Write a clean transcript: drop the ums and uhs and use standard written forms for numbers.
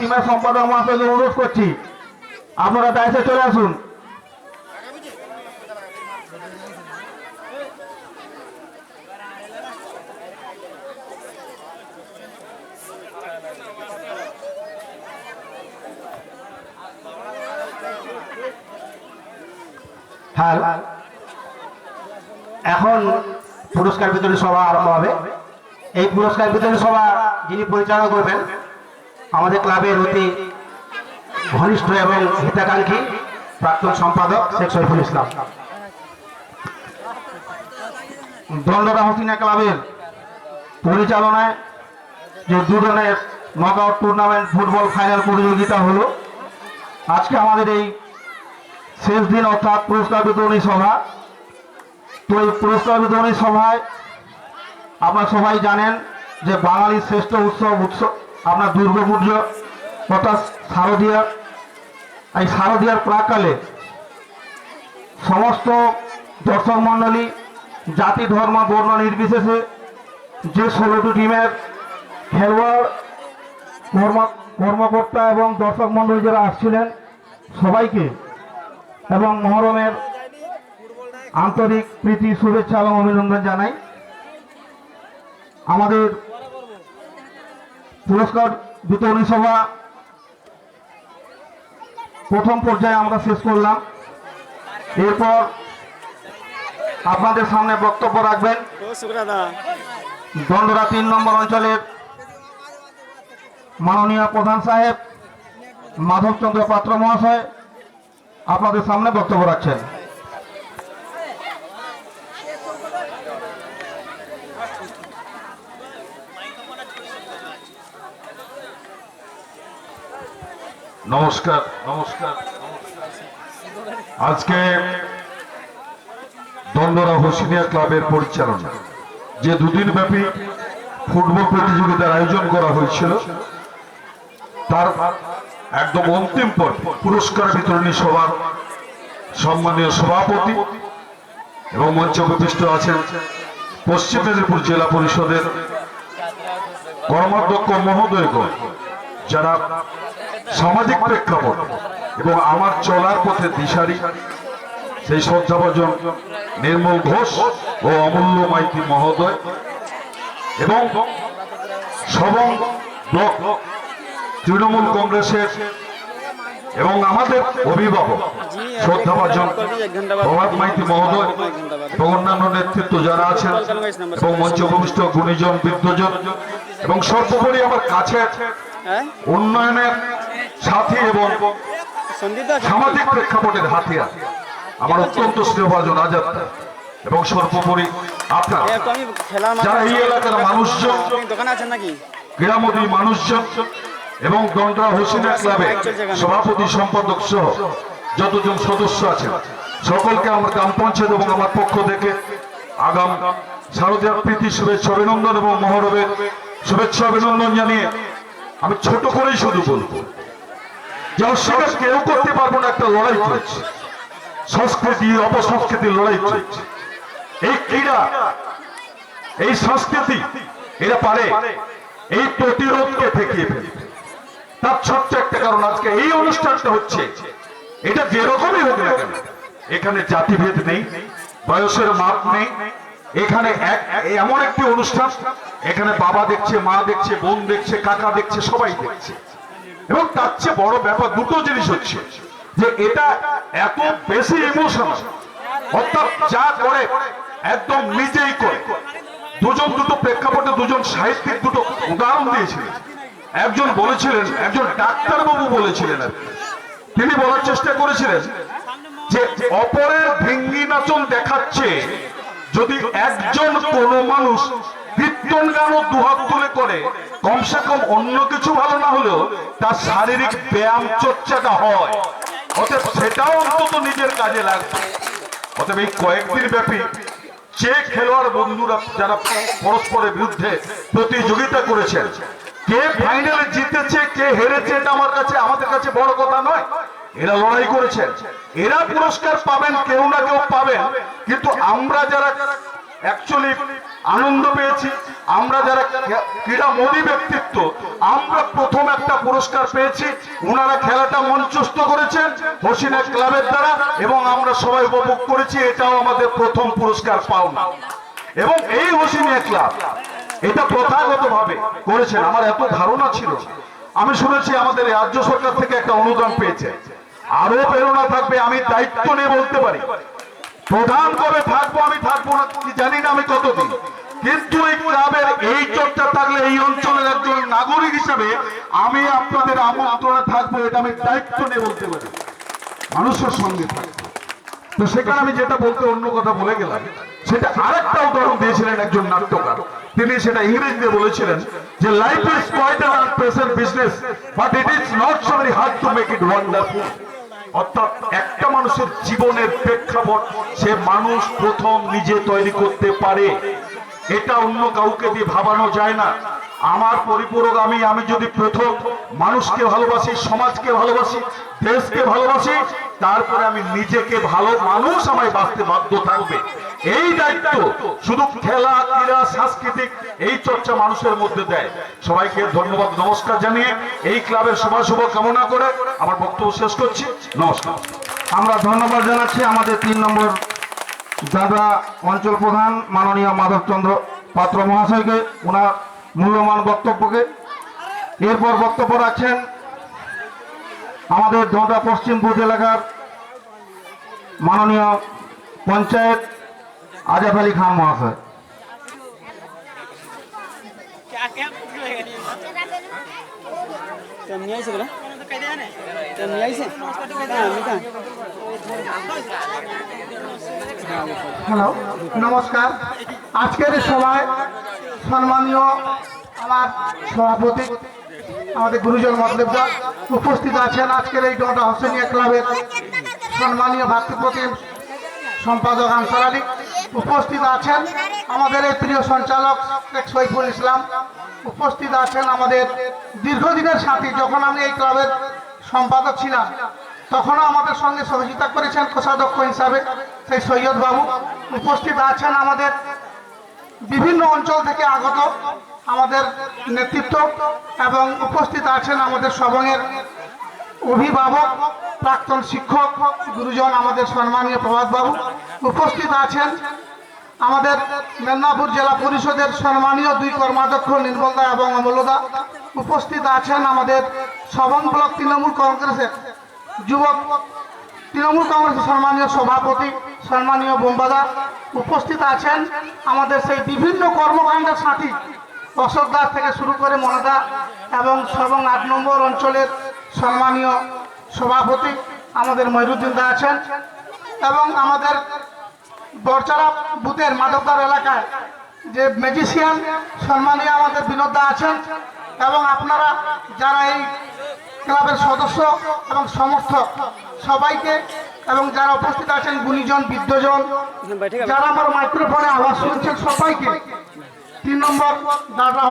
টিমের সম্পাদক মহাশয়কে অনুরোধ করছি আপনারা দায়িত্বে চলে আসুন। হ্যাঁ, এখন পুরস্কার বিতরণী সভা আরম্ভ হবে। এই পুরস্কার বিতরণী সভা যিনি পরিচালনা করবেন আমাদের ক্লাবের অতি ঘনিষ্ঠ এবং হিতাকাঙ্ক্ষী প্রাক্তন সম্পাদক শেখ শরীফুল ইসলাম। দণ্ডরা হোসিনা ক্লাবের পরিচালনায় যে দুজনের নকআউট টুর্নামেন্ট ফুটবল ফাইনাল প্রতিযোগিতা হলো, আজকে আমাদের এই শেষ দিন অর্থাৎ পুরস্কার বিতরণী সভা। তো এই পুরস্কার বিতরণী সভায় আপনারা সবাই জানেন যে বাঙালির শ্রেষ্ঠ উৎসব আপনার দুর্গাপুজো অর্থাৎ শারদীয়া। এই শারদীয়ার প্রাককালে সমস্ত দর্শক মণ্ডলী জাতি ধর্ম বর্ণ নির্বিশেষে যে 16টি টিমের খেলোয়াড় কর্মকর্তা এবং দর্শক মণ্ডলী যারা আসছিলেন সবাইকে এবং মহরমের আন্তরিক প্রীতি শুভেচ্ছা এবং অভিনন্দন জানাই। আমাদের পুরস্কার বিতরণী সভা প্রথম পর্যায়ে আমরা শেষ করলাম। এরপর আপনাদের সামনে বক্তব্য রাখবেন দণ্ডরা 3 নম্বর অঞ্চলের মাননীয় প্রধান সাহেব মাধবচন্দ্র পাত্র মহাশয় আপনাদের সামনে বক্তব্য রাখছেন। নমস্কার নমস্কার আজকে দণ্ডরা হোসিনিয়া ক্লাবের পরিচালনা যে দুদিন ব্যাপী ফুটবল প্রতিযোগিতার আয়োজন করা হয়েছিল তার একদম অন্তিম পর্বে পুরস্কার বিতরণী সভার সম্মানীয় সভাপতি এবং মঞ্চে উপবিষ্ট আছেন পশ্চিম মেদিনীপুর জেলা পরিষদের কর্মাধ্যক্ষ মহোদয়গণ, যারা সামাজিক প্রেক্ষাপট এবং আমার চলার পথে দিশারি, সেই শ্রদ্ধাভাজন নির্মল ঘোষ ও অমূল্য মাইতি মহোদয় এবং সবং ব্লক তৃণমূল কংগ্রেসের এবং আমাদের অভিভাবক শ্রদ্ধাভাজন প্রভাত মাইতি মহোদয় এবং অন্যান্য নেতৃত্ব যারা আছেন এবং মঞ্চে উপবিষ্ট গুণীজন বৃদ্ধজন এবং সর্বোপরি আমার কাছে উন্নয়নের সাথী এবং সামাজিক প্রেক্ষাপটের হাতিয়ার আমার অত্যন্ত স্নেহভাজন আজাদ এবং সর্বোপরি আপনারা যারা এই এলাকার মানুষজন, ক্রীড়ামোদী মানুষজন এবং দণ্ডরা হোসিনা ক্লাবের সভাপতি সম্পাদক সহ যতজন সদস্য আছেন সকলকে আমার গ্রাম পঞ্চায়েত এবং আমার পক্ষ থেকে আগাম শারদীয়ার প্রীতি শুভেচ্ছা অভিনন্দন এবং মহরমের শুভেচ্ছা অভিনন্দন জানিয়ে আমি ছোট করেই শুধু বলবো যে অস্বীকার কেউ করতে পারবো না, একটা লড়াই চলছে, সংস্কৃতি অপসংস্কৃতির লড়াই চলছে। এই ক্রীড়া এই সংস্কৃতি এরা পারে এই প্রতিরোধকে ঠেকিয়ে ফেলতে। তার ছোট্ট একটা কারণ, আজকে এই অনুষ্ঠানটা হচ্ছে, এটা যেরকমই হোক না কেন এখানে জাতিভেদ নেই, বয়সের মাপ নেই, এখানে এমন একটি অনুষ্ঠান এখানে বাবা দেখছে, মা দেখছে, বোন দেখছে, কাকা দেখছে, সবাই দেখছে। এবং তার চেয়ে বড় ব্যাপার দুটো জিনিস হচ্ছে যে এটা এত বেশি ইমোশনাল, অর্থাৎ যা করে একদম নিজেই করে। দুটো প্রেক্ষাপটে দুজন সাহিত্যিক দুটো উদাহরণ দিয়েছিলেন। একজন বলেছিলেন, একজন ডাক্তারবাবু বলেছিলেন, তিনি বলার চেষ্টা করেছিলেন যে অপরের ভেঙ্গি নাচন দেখাচ্ছে যদি একজন কোন মানুষ কীর্তন গান ও দুহাত তুলে করে, কমসে কম অন্য কিছু ভালো না হলেও তার শারীরিক ব্যায়াম চর্চাটা হয়, অতএব সেটাও অন্তত নিজের কাজে লাগবে। অতএব এই কয়েকদিন ব্যাপী যে খেলোয়াড় বন্ধুরা যারা পরস্পরের বিরুদ্ধে প্রতিযোগিতা করেছেন, কে ফাইনালে জিতেছে কে হেরেছে এটা আমাদের কাছে বড় কথা নয়। এরা লড়াই করেছেন, এরা পুরস্কার পাবেন, কেউ না কেউ পাবেন। কিন্তু আমরা যারা অ্যাকচুয়ালি আনন্দ পেয়েছি। আমরা যারা ক্রীড়ামোদী ব্যক্তিত্ব, আমরা প্রথম একটা পুরস্কার পেয়েছি। ওনারা খেলাটা মঞ্চস্থ করেছেন হোসিনা ক্লাবের দ্বারা এবং আমরা সবাই উপভোগ করেছি। এটাও আমাদের প্রথম পুরস্কার পাওনা। এবং এই হোসিনা ক্লাব এটা প্রথাগতভাবে করেছেন, আমার এত ধারণা ছিল না। আমি শুনেছি আমাদের রাজ্য সরকার থেকে একটা অনুদান পেয়েছে, আরো প্রেরণা থাকবে। আমি দায়িত্ব নিয়ে বলতে পারি, প্রধান কবে থাকবো আমি থাকবো না কি জানি না আমি কতদিন, কিন্তু এই ক্লাবের এই চর্চা থাকলে এই অঞ্চলের একজন নাগরিক হিসেবে আমি আপনাদের আমন্ত্রণে থাকবো, এটা আমি দায়িত্ব নিয়ে বলতে পারি, মানুষের সঙ্গে থাকবো। তো সেখানে আমি যেটা বলতে অন্য কথা বলে গেলাম, সেটা আরেকটা উদাহরণ দিয়েছিলেন একজন নাট্যকার। তিনি সেটা ইংরেজিতে বলেছিলেন যে life is quite an unpleasant business but it is not so very hard to make it wonderful. অর্থাৎ একটা মানুষের জীবনের প্রেক্ষাপট সে মানুষ প্রথম নিজে তৈরি করতে পারে, এটা অন্য কাউকে দিয়ে ভাবানো যায় না। আমার পরিপূরক আমি যদি প্রথম মানুষকে ভালোবাসি, সমাজকে ভালোবাসি, দেশকে ভালোবাসি, তারপরে আমি নিজেকে ভালো মানুষ আমায় বাঁচতে বাধ্য থাকবে। এই দায়িত্ব শুধু খেলা, ক্রীড়া, সাংস্কৃতিক এই চর্চা মানুষের মধ্যে দেয়। সবাইকে ধন্যবাদ, নমস্কার জানিয়ে এই ক্লাবের শুভ কামনা করে আমার বক্তব্য শেষ করছি। নমস্কার। আমরা ধন্যবাদ জানাচ্ছি আমাদের 3 নম্বর দাদা অঞ্চল প্রধান মাননীয় মাধবচন্দ্র পাত্র মহাশয়কে, ওনার মূল্যবান বক্তব্যকে। এরপর বক্তব্য রাখছেন আমাদের ধোঁটা পশ্চিম বুথ এলাকার মাননীয় পঞ্চায়েত আজাদ আলী খান মহাশয়। হ্যালো, নমস্কার। আজকের এই সভায় সম্মানীয় আমার সভাপতি আমাদের গুরুজন মতলেবদা উপস্থিত আছেন। আজকের এই ডোটা হোসেনিয়া ক্লাবের সম্মানীয় ভাতৃপ্রতিম সম্পাদক আনসার আলী উপস্থিত আছেন। আমাদের এই প্রিয় সঞ্চালক শেখ সৈফুল ইসলাম উপস্থিত আছেন। আমাদের দীর্ঘদিনের সাথী, যখন আমি এই ক্লাবের সম্পাদক ছিলাম তখনও আমাদের সঙ্গে সহযোগিতা করেছেন কোষাধ্যক্ষ হিসাবে সেই সৈয়দ বাবু উপস্থিত আছেন। আমাদের বিভিন্ন অঞ্চল থেকে আগত আমাদের নেতৃত্ব এবং উপস্থিত আছেন আমাদের সবংয়ের অভিভাবক, প্রাক্তন শিক্ষক গুরুজন আমাদের সম্মানীয় প্রভাত বাবু উপস্থিত আছেন। আমাদের মেদিনীপুর জেলা পরিষদের সম্মানীয় 2 কর্মাধ্যক্ষ নির্মলদা এবং অমলদা উপস্থিত আছেন। আমাদের সবং ব্লক তৃণমূল কংগ্রেসের যুবক তৃণমূল কংগ্রেসের সম্মানীয় সভাপতি সম্মানীয় বোম্বাদা উপস্থিত আছেন। আমাদের সেই বিভিন্ন কর্মকাণ্ডের সাথী অশোক দাস থেকে শুরু করে মনদা এবং সবং 8 নম্বর অঞ্চলের সম্মানীয় সভাপতি আমাদের মহিরুদ্দিন দা আছেন এবং আমাদের বরচারা বুথের মাধবদার এলাকায় যে ম্যাজিশিয়ান সম্মানীয় আমাদের বিনোদ দা আছেন এবং আপনারা যারা এই ক্লাবের সদস্য এবং সমর্থক সবাইকে এবং যারা উপস্থিত আছেন গুণীজন, বৃদ্ধজন, যারা আমার মাইক্রোফোনে আওয়াজ শুনছেন সবাইকে 3 নম্বর দাদা